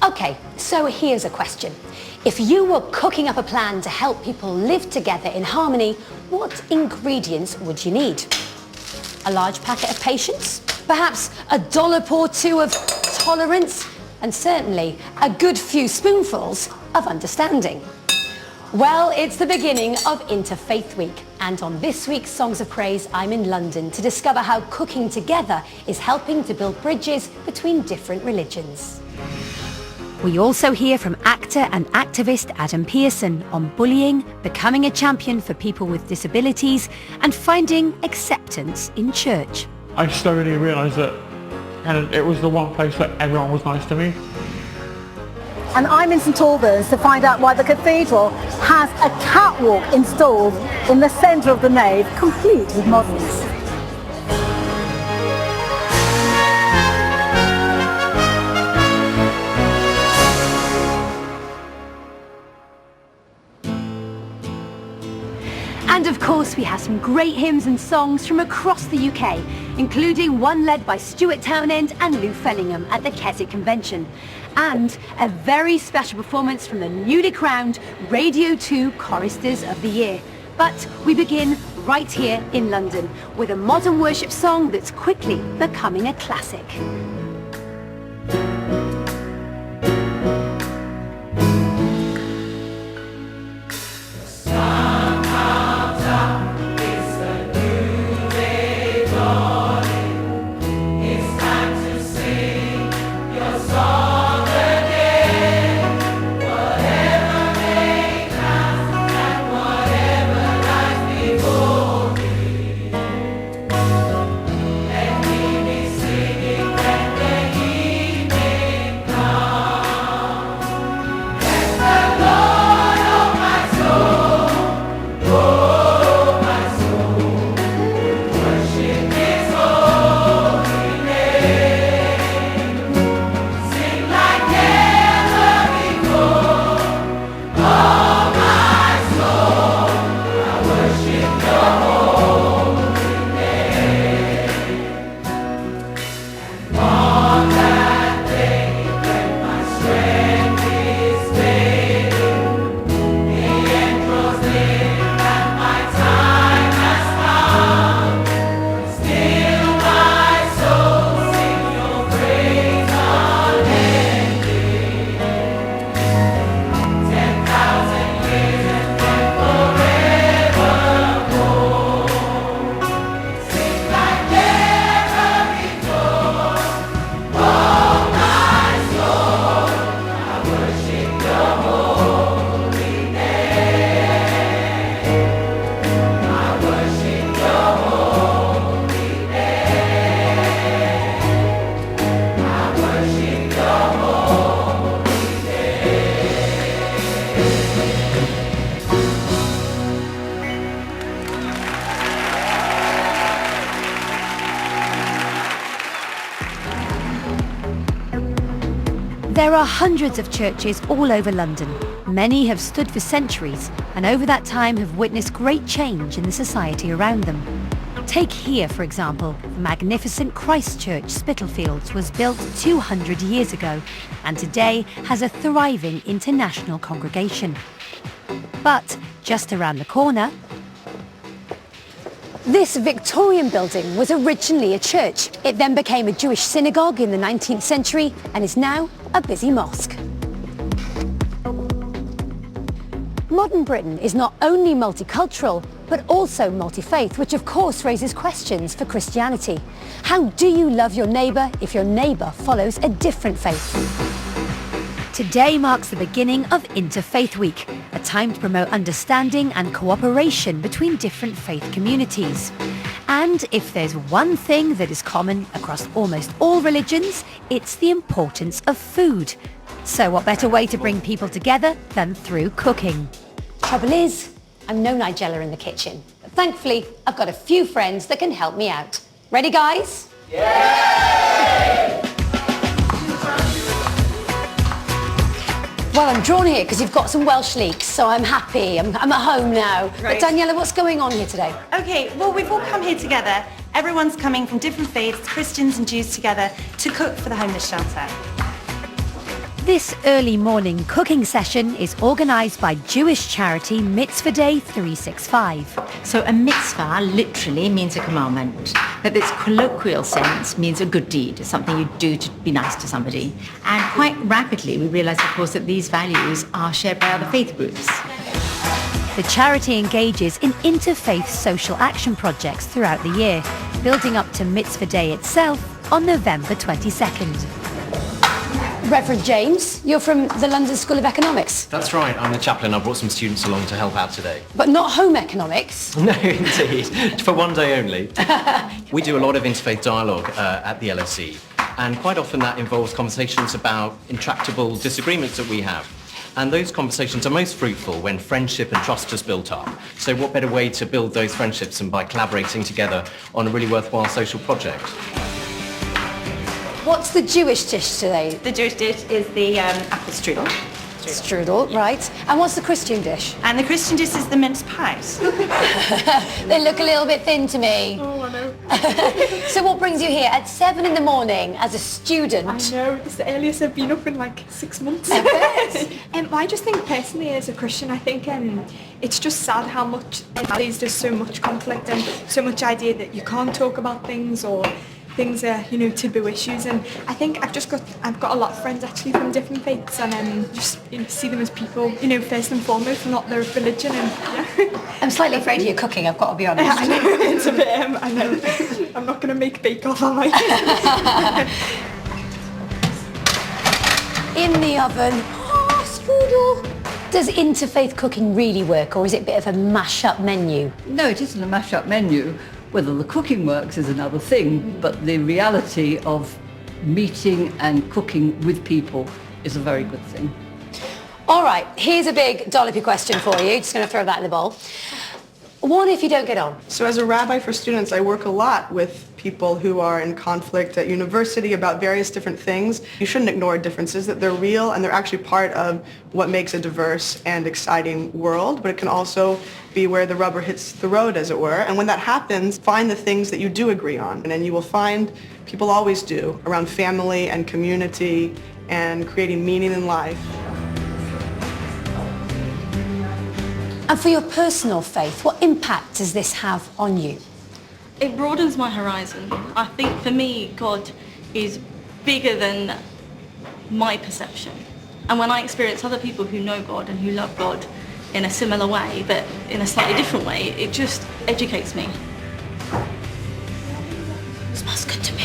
Okay, so here's a question. If you were cooking up a plan to help people live together in harmony, what ingredients would you need? A large packet of patience? Perhaps a dollop or two of tolerance? And certainly a good few spoonfuls of understanding. Well, it's the beginning of Interfaith Week, and on this week's Songs of Praise, I'm in London to discover how cooking together is helping to build bridges between different religions. We also hear from actor and activist Adam Pearson on bullying, becoming a champion for people with disabilities, and finding acceptance in church. I slowly realised that it was the one place that everyone was nice to me. And I'm in St Albans to find out why the cathedral has a catwalk installed in the centre of the nave, complete with models. And of course we have some great hymns and songs from across the UK, including one led by Stuart Townend and Lou Fellingham at the Keswick Convention, and a very special performance from the newly crowned Radio 2 Choristers of the Year. But we begin right here in London with a modern worship song that's quickly becoming a classic. There are hundreds of churches all over London. Many have stood for centuries and over that time have witnessed great change in the society around them. Take here, for example, the magnificent Christ Church, Spitalfields, was built 200 years ago and today has a thriving international congregation. But just around the corner, this Victorian building was originally a church. It then became a Jewish synagogue in the 19th century and is now a busy mosque. Modern Britain is not only multicultural, but also multi-faith, which of course raises questions for Christianity. How do you love your neighbour if your neighbour follows a different faith? Today marks the beginning of Interfaith Week, a time to promote understanding and cooperation between different faith communities. And if there's one thing that is common across almost all religions, it's the importance of food. So what better way to bring people together than through cooking? Trouble is, I'm no Nigella in the kitchen, but thankfully I've got a few friends that can help me out. Ready, guys? Yay! Well, I'm drawn here because you've got some Welsh leeks, so I'm happy. I'm at home now. Right. But Daniela, what's going on here today? Okay, well, we've all come here together. Everyone's coming from different faiths, Christians and Jews together, to cook for the homeless shelter. This early morning cooking session is organised by Jewish charity Mitzvah Day 365. So a mitzvah literally means a commandment, but its colloquial sense means a good deed, something you do to be nice to somebody. And quite rapidly we realised, of course, that these values are shared by other faith groups. The charity engages in interfaith social action projects throughout the year, building up to Mitzvah Day itself on November 22nd. Reverend James, you're from the London School of Economics. That's right, I'm the chaplain. I brought some students along to help out today. But not home economics. No, indeed. For one day only. We do a lot of interfaith dialogue at the LSE, and quite often that involves conversations about intractable disagreements that we have. And those conversations are most fruitful when friendship and trust is built up. So what better way to build those friendships than by collaborating together on a really worthwhile social project? What's the Jewish dish today? The Jewish dish is the apple strudel. Strudel, right. And what's the Christian dish? And the Christian dish is the mince pies. They look a little bit thin to me. Oh, I know. So what brings you here at 7 in the morning as a student? I know, it's the earliest I've been up in like 6 months. I just think personally as a Christian, I think it's just sad how much nowadays there's so much conflict and so much idea that you can't talk about things or things are, taboo issues, and I think I've got a lot of friends actually from different faiths, and just see them as people, first and foremost, not their religion. And I'm slightly afraid of your cooking, I've got to be honest. I know, it's a bit. I know. I'm not going to make bake-off, am I? In the oven. Oh, strudel. Does interfaith cooking really work, or is it a bit of a mash-up menu? No, it isn't a mash-up menu. Whether the cooking works is another thing, but the reality of meeting and cooking with people is a very good thing. All right, here's a big dollopy question for you. Just going to throw that in the bowl. What if you don't get on? So as a rabbi for students, I work a lot with people who are in conflict at university about various different things. You shouldn't ignore differences, that they're real and they're actually part of what makes a diverse and exciting world, but it can also be where the rubber hits the road, as it were. And when that happens, find the things that you do agree on. And then you will find, people always do, around family and community and creating meaning in life. And for your personal faith, what impact does this have on you? It broadens my horizon. I think for me, God is bigger than my perception. And when I experience other people who know God and who love God in a similar way, but in a slightly different way, it just educates me. It smells good to me.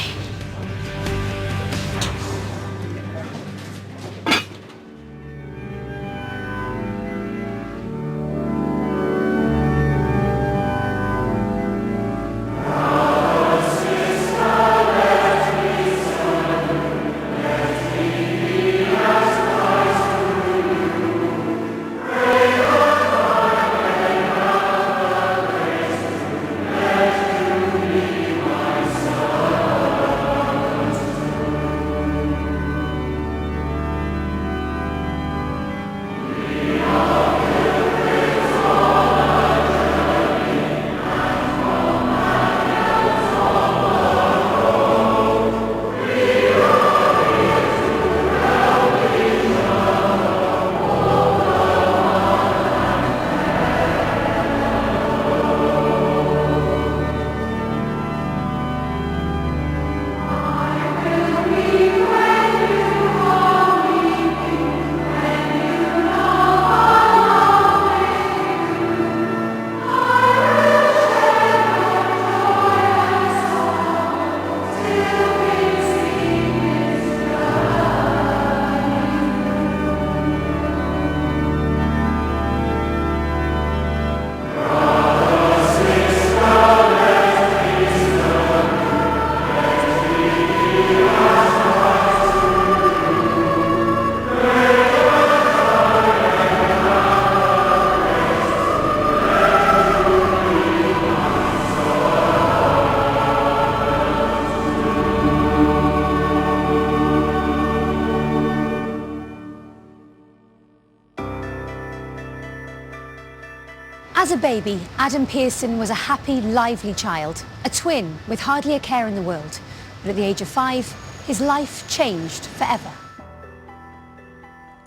As a baby, Adam Pearson was a happy, lively child, a twin with hardly a care in the world. But at the age of 5, his life changed forever.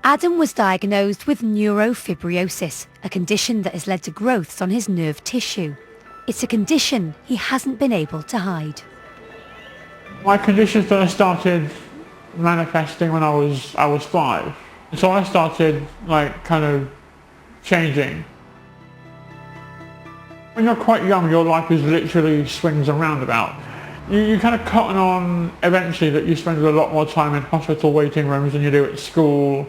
Adam was diagnosed with neurofibriosis, a condition that has led to growths on his nerve tissue. It's a condition he hasn't been able to hide. My condition first started manifesting when I was 5. So I started kind of changing. When you're quite young, your life is literally swings and roundabouts. You kind of cotton on eventually that you spend a lot more time in hospital waiting rooms than you do at school,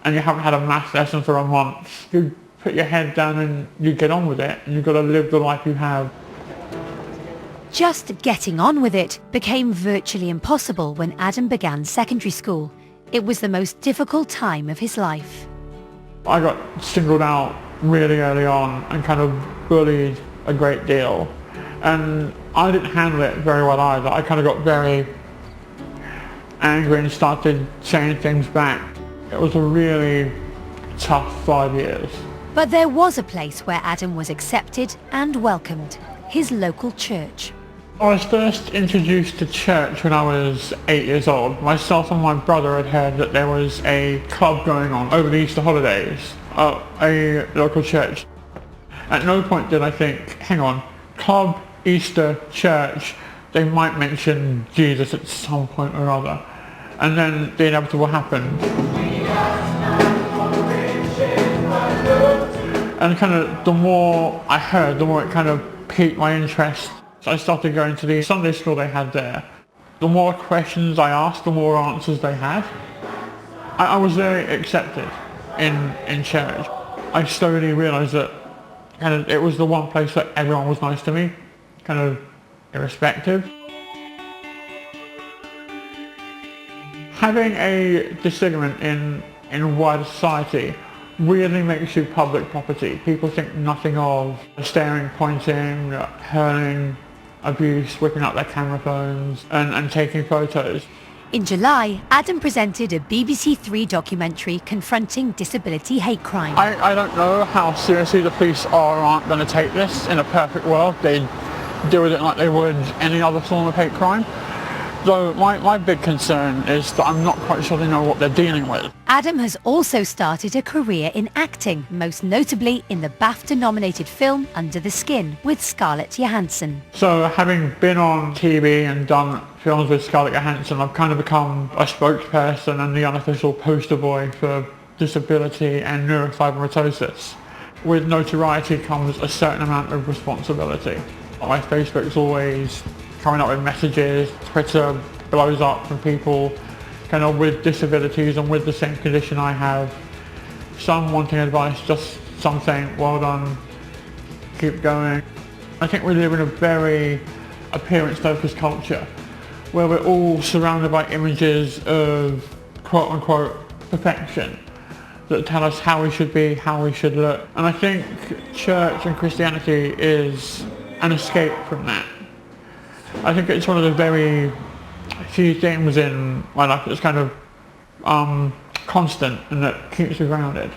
and you haven't had a maths lesson for a month. You put your head down and you get on with it, and you've got to live the life you have. Just getting on with it became virtually impossible when Adam began secondary school. It was the most difficult time of his life. I got singled out really early on and kind of bullied a great deal. And I didn't handle it very well either. I kind of got very angry and started saying things back. It was a really tough 5 years. But there was a place where Adam was accepted and welcomed, his local church. I was first introduced to church when I was 8 years old. Myself and my brother had heard that there was a club going on over the Easter holidays at a local church. At no point did I think, hang on, club, Easter, church, they might mention Jesus at some point or other. And then the inevitable happened. And kind of the more I heard, the more it kind of piqued my interest. So I started going to the Sunday school they had there. The more questions I asked, the more answers they had. I was very accepted in church. I slowly realised that it was the one place that everyone was nice to me, kind of irrespective. Having a disagreement in wider society really makes you public property. People think nothing of staring, pointing, hurling, abuse, whipping out their camera phones and taking photos. In July, Adam presented a BBC Three documentary confronting disability hate crime. I don't know how seriously the police are or aren't going to take this. In a perfect world, they'd deal with it like they would any other form of hate crime. So my big concern is that I'm not quite sure they know what they're dealing with. Adam has also started a career in acting, most notably in the BAFTA-nominated film Under the Skin with Scarlett Johansson. So having been on TV and done films with Scarlett Johansson, I've kind of become a spokesperson and the unofficial poster boy for disability and neurofibromatosis. With notoriety comes a certain amount of responsibility. My Facebook's always coming up with messages, Twitter blows up from people kind of with disabilities and with the same condition I have. Some wanting advice, just some saying, well done, keep going. I think we live in a very appearance-focused culture where we're all surrounded by images of quote-unquote perfection that tell us how we should be, how we should look. And I think church and Christianity is an escape from that. I think it's one of the very few things in my life that's kind of constant and that keeps me grounded.